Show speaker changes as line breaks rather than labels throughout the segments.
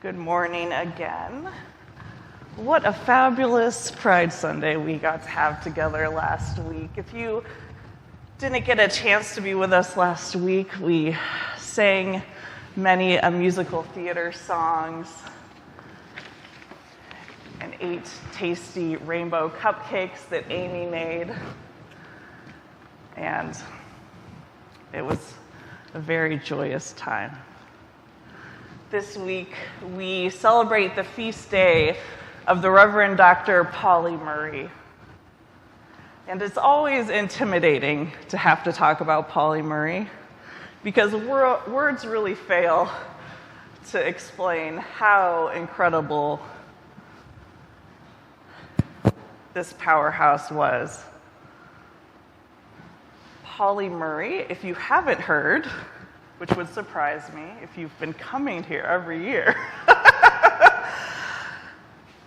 Good morning again. What a fabulous Pride Sunday we got to have together last week. If you didn't get a chance to be with us last week, we sang many musical theater songs and ate tasty rainbow cupcakes that Amy made. And it was a very joyous time. This week, we celebrate the feast day of the Reverend Dr. Pauli Murray. And it's always intimidating to have to talk about Pauli Murray because words really fail to explain how incredible this powerhouse was. Pauli Murray, if you haven't heard, which would surprise me if you've been coming here every year.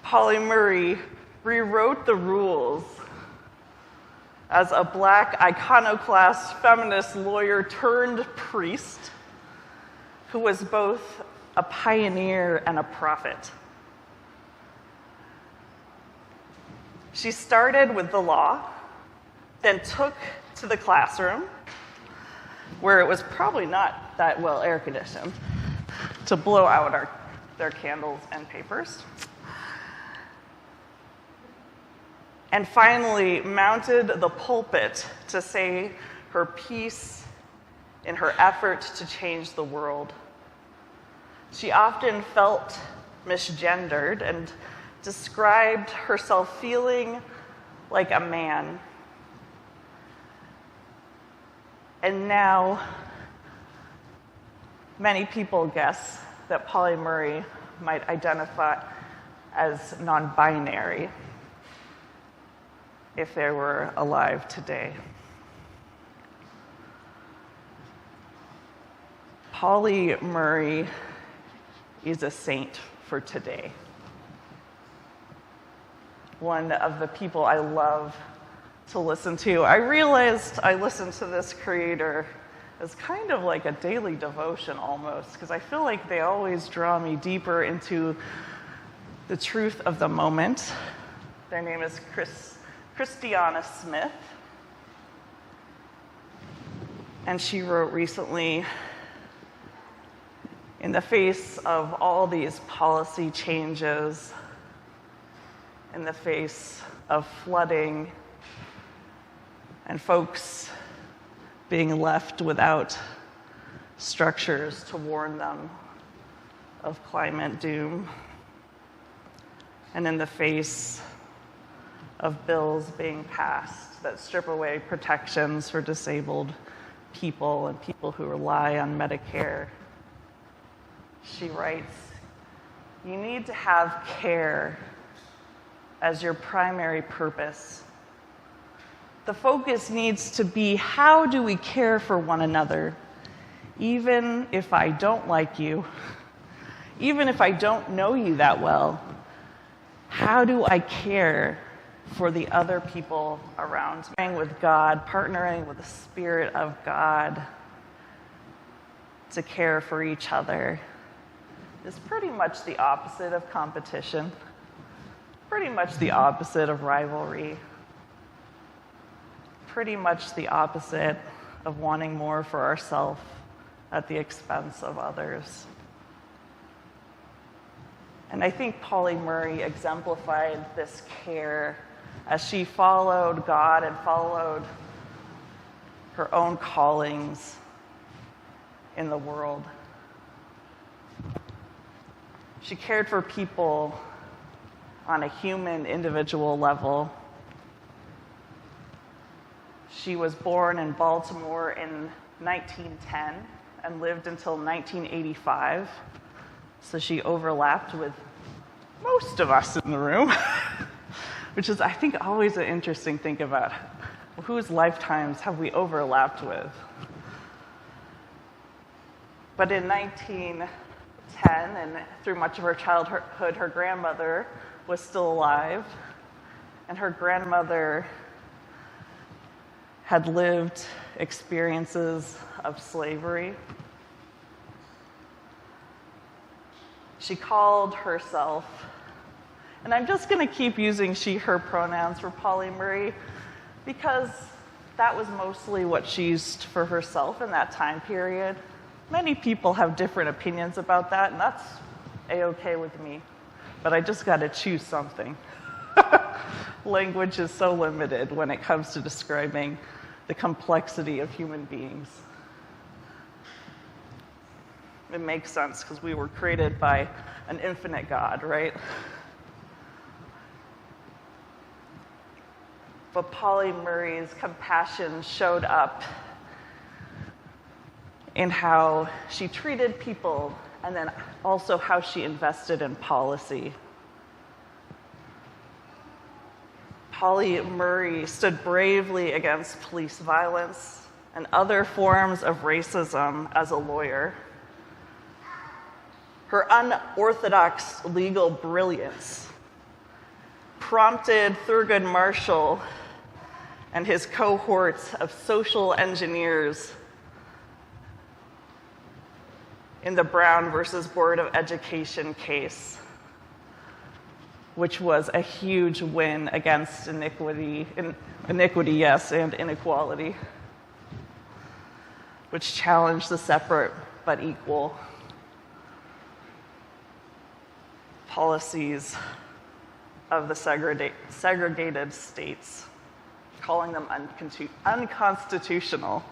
Pauli Murray rewrote the rules as a Black iconoclast feminist lawyer turned priest who was both a pioneer and a prophet. She started with the law, then took to the classroom, where it was probably not that well air-conditioned, to blow out their candles and papers. And finally mounted the pulpit to say her piece in her effort to change the world. She often felt misgendered and described herself feeling like a man. And now, many people guess that Pauli Murray might identify as non-binary if they were alive today. Pauli Murray is a saint for today. One of the people I love to listen to. I realized I listened to this creator as kind of like a daily devotion almost, because I feel like they always draw me deeper into the truth of the moment. Their name is Christiana Smith. And she wrote recently, in the face of all these policy changes, in the face of flooding, and folks being left without structures to warn them of climate doom, and in the face of bills being passed that strip away protections for disabled people and people who rely on Medicare, she writes, "You need to have care as your primary purpose. The focus needs to be, how do we care for one another, even if I don't like you, even if I don't know you that well? How do I care for the other people around me?" Partnering with God, partnering with the Spirit of God to care for each other is pretty much the opposite of competition, pretty much the opposite of rivalry, pretty much the opposite of wanting more for ourselves at the expense of others. And I think Pauli Murray exemplified this care as she followed God and followed her own callings in the world. She cared for people on a human, individual level. She was born in Baltimore in 1910 and lived until 1985. So she overlapped with most of us in the room, which is, I think, always an interesting thing about whose lifetimes have we overlapped with. But in 1910, and through much of her childhood, her grandmother was still alive, and her grandmother had lived experiences of slavery. She called herself, and I'm just going to keep using she, her pronouns for Pauli Murray because that was mostly what she used for herself in that time period. Many people have different opinions about that, and that's a-okay with me. But I just got to choose something. Language is so limited when it comes to describing the complexity of human beings. It makes sense because we were created by an infinite God, right? But Pauli Murray's compassion showed up in how she treated people and then also how she invested in policy. Pauli Murray stood bravely against police violence and other forms of racism as a lawyer. Her unorthodox legal brilliance prompted Thurgood Marshall and his cohorts of social engineers in the Brown versus Board of Education case, which was a huge win against inequality, yes, and inequality, which challenged the separate but equal policies of the segregated states, calling them unconstitutional.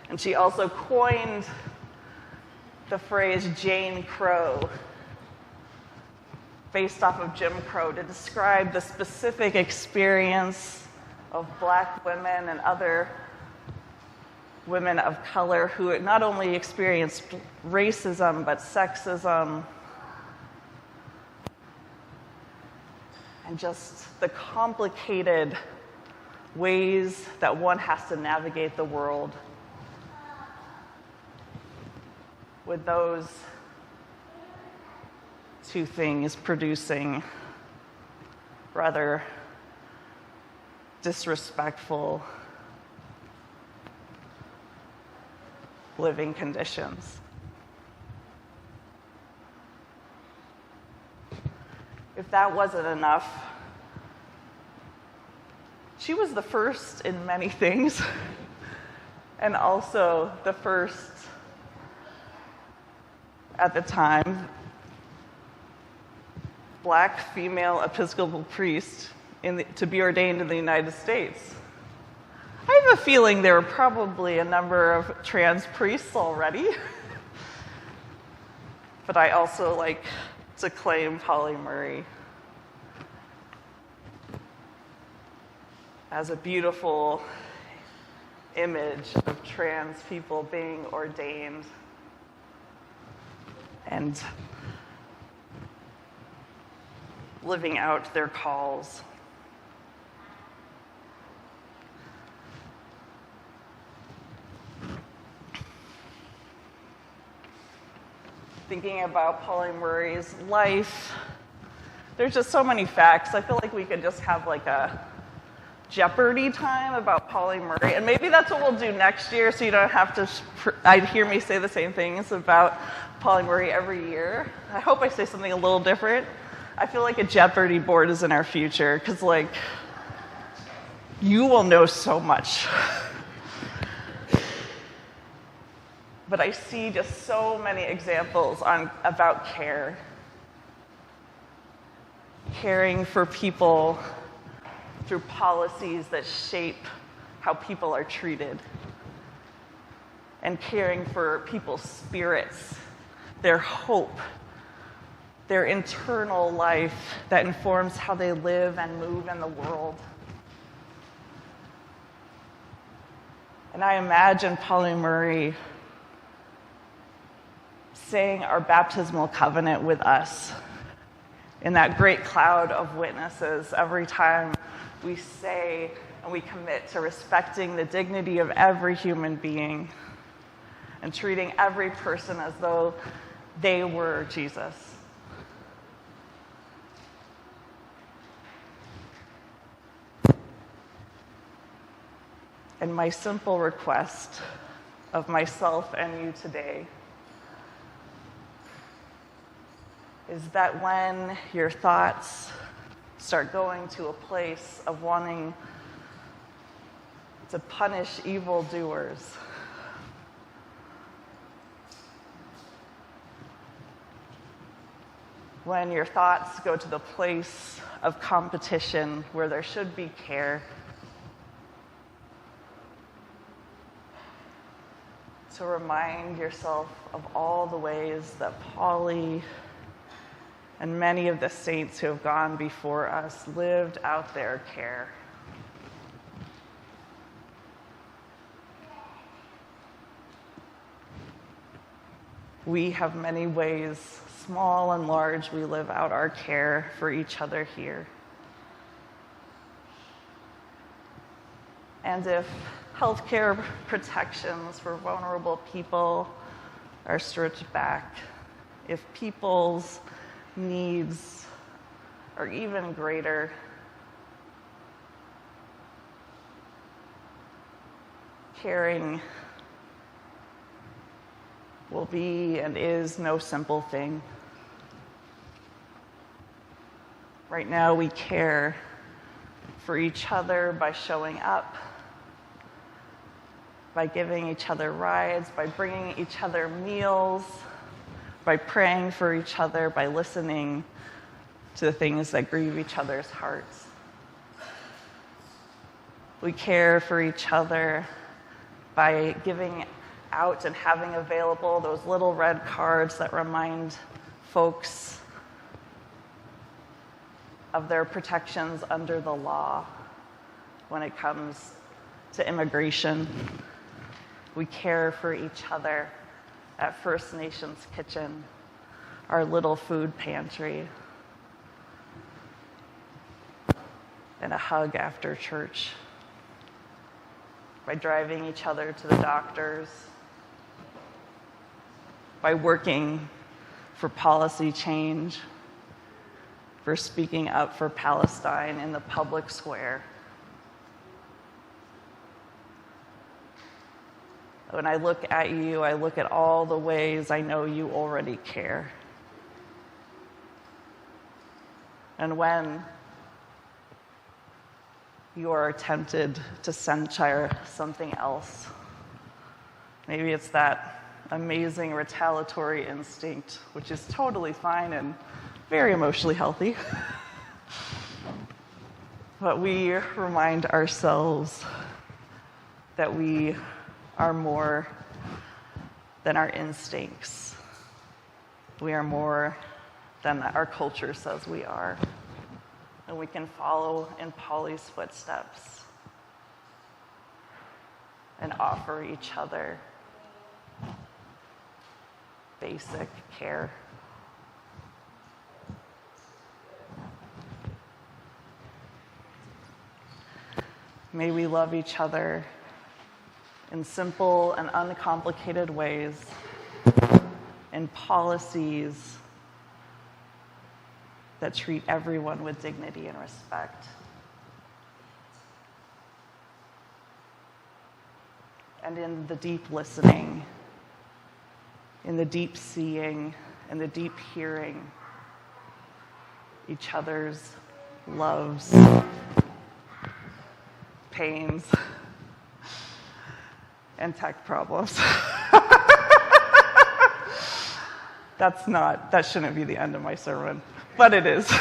And she also coined the phrase Jane Crow, based off of Jim Crow, to describe the specific experience of Black women and other women of color who not only experienced racism, but sexism, and just the complicated ways that one has to navigate the world with those two things producing rather disrespectful living conditions. If that wasn't enough, she was the first in many things, and also the first at the time Black female Episcopal priest to be ordained in the United States. I have a feeling there were probably a number of trans priests already, but I also like to claim Pauli Murray as a beautiful image of trans people being ordained and living out their calls. Thinking about Pauli Murray's life, there's just so many facts. I feel like we could just have like a Jeopardy time about Pauli Murray, and maybe that's what we'll do next year, so you don't have to hear me say the same things about Pauli Murray every year. I hope I say something a little different. I feel like a Jeopardy board is in our future, because like, you will know so much. But I see just so many examples about care. Caring for people through policies that shape how people are treated. And caring for people's spirits, their hope, their internal life that informs how they live and move in the world. And I imagine Pauli Murray saying our baptismal covenant with us in that great cloud of witnesses every time we say and we commit to respecting the dignity of every human being and treating every person as though they were Jesus. And my simple request of myself and you today is that when your thoughts start going to a place of wanting to punish evildoers, when your thoughts go to the place of competition where there should be care, to remind yourself of all the ways that Pauli and many of the saints who have gone before us lived out their care. We have many ways, small and large, we live out our care for each other here. And if healthcare protections for vulnerable people are stripped back, if people's needs are even greater, caring will be and is no simple thing. Right now, we care for each other by showing up, by giving each other rides, by bringing each other meals, by praying for each other, by listening to the things that grieve each other's hearts. We care for each other by giving out and having available those little red cards that remind folks of their protections under the law when it comes to immigration. We care for each other at First Nations Kitchen, our little food pantry, and a hug after church, by driving each other to the doctors, by working for policy change, for speaking up for Palestine in the public square. When I look at you, I look at all the ways I know you already care. And when you are tempted to censure something else, maybe it's that amazing retaliatory instinct, which is totally fine and very emotionally healthy. But we remind ourselves that we are more than our instincts. We are more than our culture says we are. And we can follow in Pauli's footsteps and offer each other basic care. May we love each other in simple and uncomplicated ways, in policies that treat everyone with dignity and respect. And in the deep listening, in the deep seeing, in the deep hearing each other's loves, pains, and tech problems. That shouldn't be the end of my sermon, but it is.